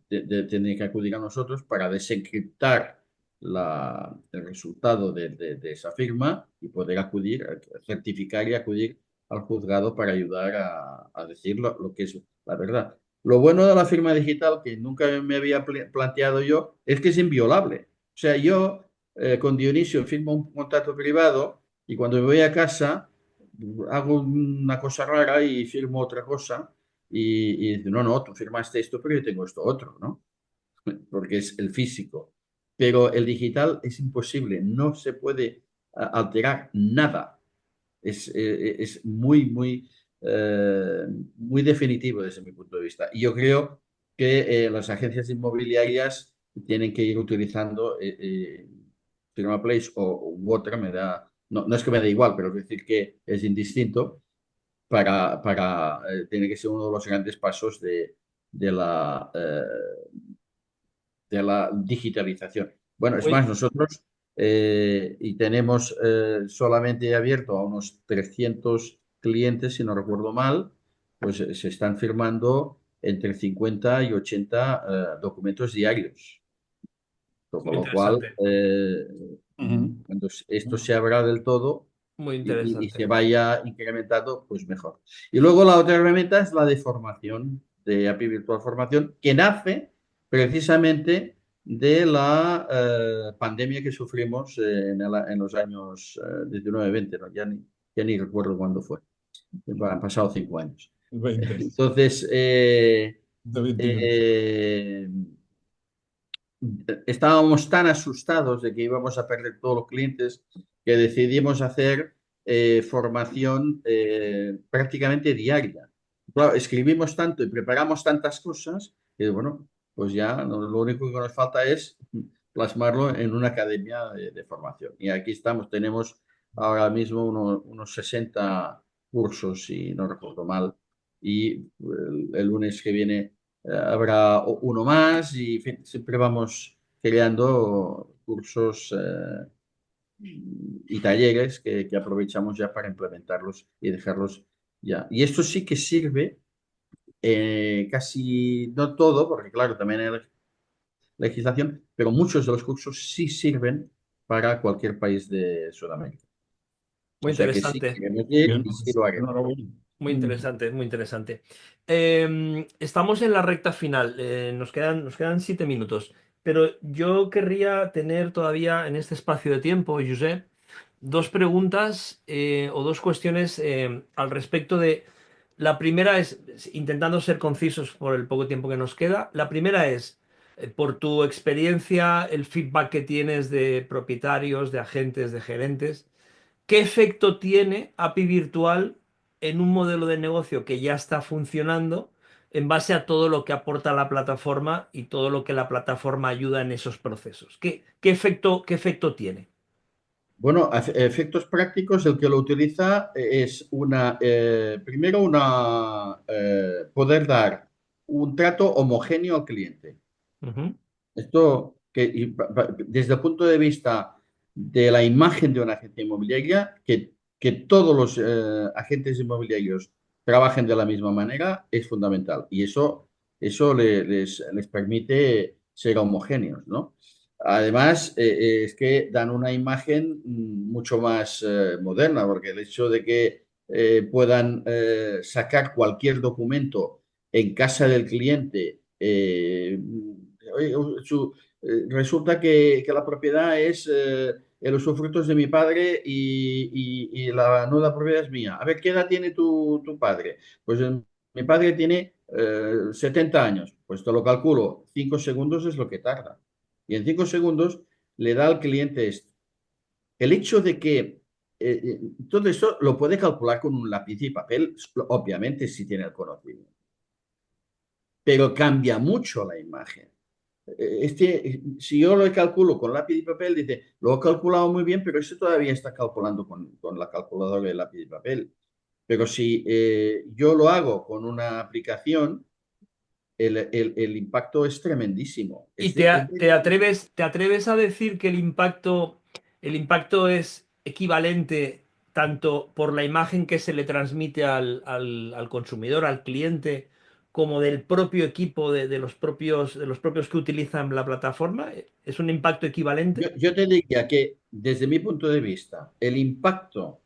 tiene que acudir a nosotros para desencriptar el resultado de esa firma y poder acudir, certificar y acudir al juzgado para ayudar a decir lo que es la verdad. Lo bueno de la firma digital, que nunca me había planteado yo, es que es inviolable. O sea, yo con Dionisio firmo un contrato privado y cuando me voy a casa hago una cosa rara y firmo otra cosa y dice, no, no, tú firmaste esto, pero yo tengo esto otro, ¿no? Porque es el físico. Pero el digital es imposible, no se puede alterar nada. Es muy definitivo desde mi punto de vista. Y yo creo que las agencias inmobiliarias tienen que ir utilizando Firma Place u otra, no, no es que me da igual, pero es decir que es indistinto tiene que ser uno de los grandes pasos de la, de la digitalización. Bueno, es Muy, más, nosotros y tenemos solamente abierto a unos 300 clientes, si no recuerdo mal, pues se están firmando entre 50 y 80 documentos diarios. Con muy lo cual, interesante, Ujú. cuando esto se abra del todo muy y se interesante. vaya incrementando, pues mejor. Y luego la otra herramienta es la de formación, de API Virtual Formación, que nace precisamente de la pandemia que sufrimos en los años 19-20, ¿no? Ya ni recuerdo cuándo fue. Han pasado 5 años. 20, Entonces, de 21. eh, estábamos tan asustados de que íbamos a perder todos los clientes que decidimos hacer formación prácticamente diaria. Claro, escribimos tanto y preparamos tantas cosas que, bueno, pues ya lo único que nos falta es plasmarlo en una academia de formación. Y aquí estamos, tenemos ahora mismo unos 60 cursos, si no recuerdo mal, y el lunes que viene habrá uno más y en fin, siempre vamos creando cursos y talleres que aprovechamos ya para implementarlos y dejarlos ya. Y esto sí que sirve casi, no todo, porque claro, también hay legislación, pero muchos de los cursos sí sirven para cualquier país de Sudamérica. Muy O sea que sí interesante. queremos ir Bien, y sí pues, lo haremos. enhorabuena. Muy Mm. interesante, muy interesante. Estamos en la recta final, nos quedan 7 minutos, pero yo querría tener todavía en este espacio de tiempo, Josep, dos preguntas o dos cuestiones al respecto de... La primera es, intentando ser concisos por el poco tiempo que nos queda, la primera es, por tu experiencia, el feedback que tienes de propietarios, de agentes, de gerentes. ¿Qué efecto tiene API Virtual en un modelo de negocio que ya está funcionando en base a todo lo que aporta la plataforma y todo lo que la plataforma ayuda en esos procesos? ¿Qué efecto tiene? Bueno, efectos prácticos, el que lo utiliza es primero poder dar un trato homogéneo al cliente. Ujú. Esto desde el punto de vista de la imagen de una agencia inmobiliaria, que todos los agentes inmobiliarios trabajen de la misma manera es fundamental. Y eso les permite ser homogéneos, ¿no? Además, es que dan una imagen mucho más moderna, porque el hecho de que puedan sacar cualquier documento en casa del cliente, oye, resulta que la propiedad es el usufructo es de mi padre y la nueva propiedad es mía. A ver, ¿qué edad tiene tu padre? Pues mi padre tiene 70 años. Pues te lo calculo, 5 segundos es lo que tarda. Y en 5 segundos le da al cliente esto. El hecho de que todo esto lo puede calcular con un lápiz y papel, obviamente si tiene el conocimiento, pero cambia mucho la imagen. Si yo lo calculo con lápiz y papel, dice, lo he calculado muy bien, pero eso todavía está calculando con la calculadora de lápiz y papel. Pero si yo lo hago con una aplicación, el impacto es tremendísimo. ¿Y te atreves a decir que el impacto es equivalente tanto por la imagen que se le transmite al consumidor, al cliente, como del propio equipo, de los propios que utilizan la plataforma? ¿Es un impacto equivalente? Yo te diría que desde mi punto de vista, el impacto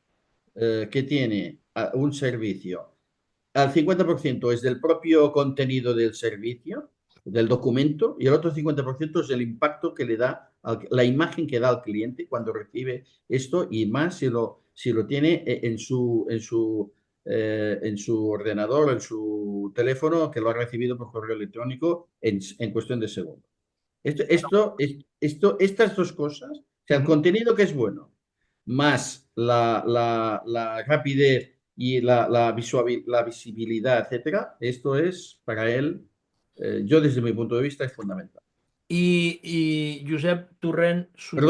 que tiene un servicio al 50% es del propio contenido del servicio, del documento, y el otro 50% es el impacto que le da, la imagen que da al cliente cuando recibe esto, y más si lo tiene en su ordenador, en su teléfono, que lo ha recibido por correo electrónico en cuestión de segundos. Estas dos cosas, o sea, el Ujú. contenido que es bueno, más la rapidez y la visibilidad, etcétera, esto es para él, yo desde mi punto de vista, es fundamental. Y Josep Turren Suñé.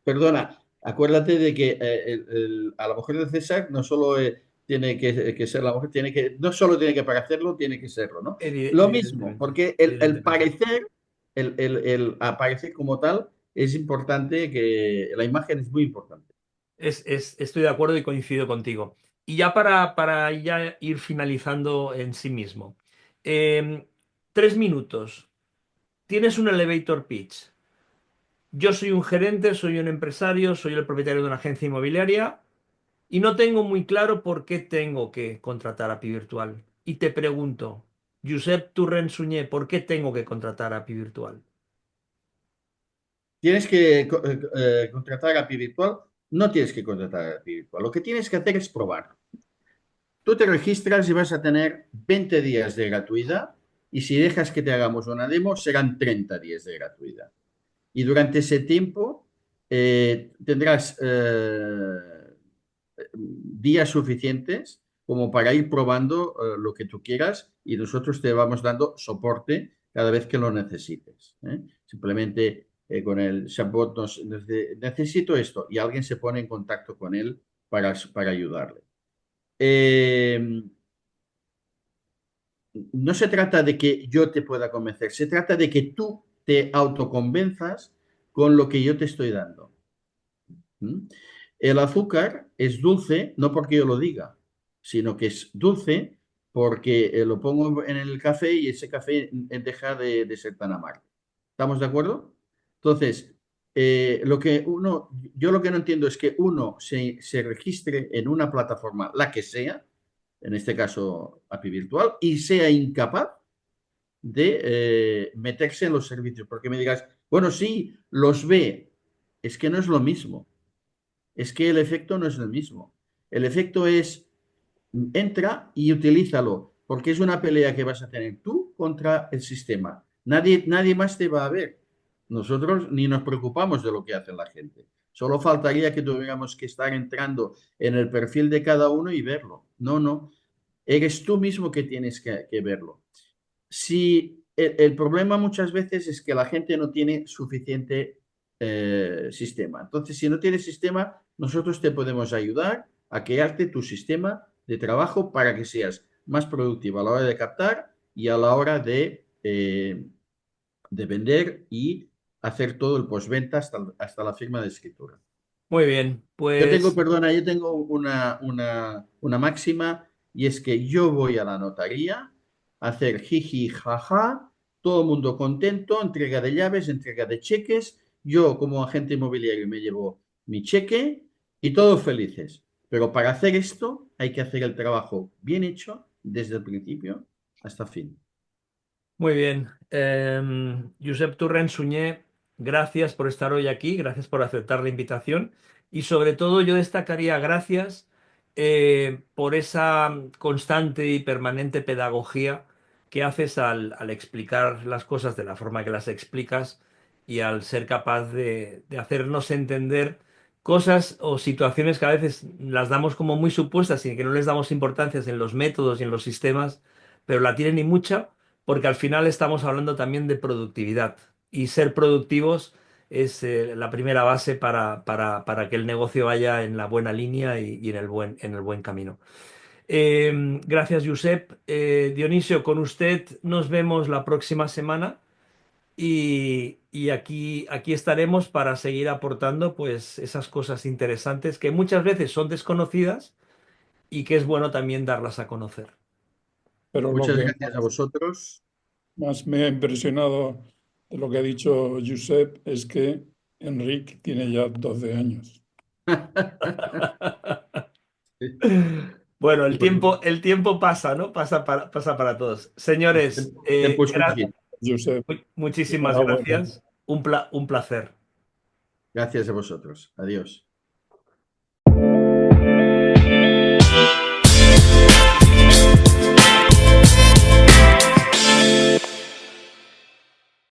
Perdona, acuérdate de que a la mujer de César no solo tiene que ser la mujer, no solo tiene que parecerlo, tiene que serlo, ¿no? Lo mismo, Evidentemente, porque el evidentemente. parecer, el aparecer como tal, es importante, que la imagen es muy importante. Estoy de acuerdo y coincido contigo. Y ya para ya ir finalizando en sí mismo. em, 3 minutos. Tienes un elevator pitch. Yo soy un gerente, soy un empresario, soy el propietario de una agencia inmobiliaria y no tengo muy claro por qué tengo que contratar a API Virtual. Y te pregunto, Josep Turren Suñé, ¿por qué tengo que contratar a API Virtual? Tienes que contratar a API Virtual, no tienes que contratar a API Virtual. Lo que tienes que hacer es probar. Tú te registras y vas a tener 20 días de gratuidad, y si dejas que te hagamos una demo serán 30 días de gratuidad. Y durante ese tiempo tendrás días suficientes como para ir probando lo que tú quieras, y nosotros te vamos dando soporte cada vez que lo necesites. Simplemente con el chatbot necesito esto, y alguien se pone en contacto con él para ayudarle. Eh, no se trata de que yo te pueda convencer, se trata de que tú te autoconvenzas con lo que yo te estoy dando. ¿Mm? El azúcar es dulce no porque yo lo diga, sino que es dulce porque lo pongo en el café, y ese café deja de ser tan amargo. ¿Estamos de acuerdo? Entonces, yo lo que no entiendo es que uno se registre en una plataforma, la que sea, en este caso API Virtual, y sea incapaz de meterse en los servicios, porque me digas, bueno, sí, los ve, es que no es lo mismo, es que el efecto no es el mismo. El efecto es, entra y utilízalo, porque es una pelea que vas a tener tú contra el sistema. Nadie más te va a ver. Nosotros ni nos preocupamos de lo que hace la gente. Solo faltaría que tuviéramos que estar entrando en el perfil de cada uno y verlo. No, no. Eres tú mismo que tienes que verlo. Si el problema muchas veces es que la gente no tiene suficiente sistema. Entonces, si no tienes sistema, nosotros te podemos ayudar a crearte tu sistema de trabajo para que seas más productivo a la hora de captar y a la hora de vender y hacer todo el postventa hasta la firma de escritura. Muy bien, Yo tengo, pues perdona, yo tengo una máxima, y es que yo voy a la notaría a hacer jiji, jaja, todo el mundo contento, entrega de llaves, entrega de cheques, yo como agente inmobiliario me llevo mi cheque y todos felices. Pero para hacer esto hay que hacer el trabajo bien hecho desde el principio hasta el fin. muy bien. Josep Turren Suñé, gracias por estar hoy aquí, gracias por aceptar la invitación y sobre todo yo destacaría gracias por esa constante y permanente pedagogía que haces al explicar las cosas de la forma que las explicas y al ser capaz de hacernos entender cosas o situaciones que a veces las damos como muy supuestas y que no les damos importancia en los métodos y en los sistemas, pero la tienen y mucha porque al final estamos hablando también de productividad y ser productivos es la primera base para que el negocio vaya en la buena línea y en el buen camino. Gracias, Josep. Dionisio, con usted nos vemos la próxima semana y aquí estaremos para seguir aportando pues esas cosas interesantes que muchas veces son desconocidas y que es bueno también darlas a conocer. Pero lo Muchas que gracias a vosotros. más me ha impresionado de lo que ha dicho Josep es que Enrique tiene ya 12 años. Bueno, Y por el tiempo pasa, ¿no? Pasa para todos. Señores, tiempo es fugit. Josep, muchísimas enhorabuena. gracias. Un placer. Gracias a vosotros. Adiós.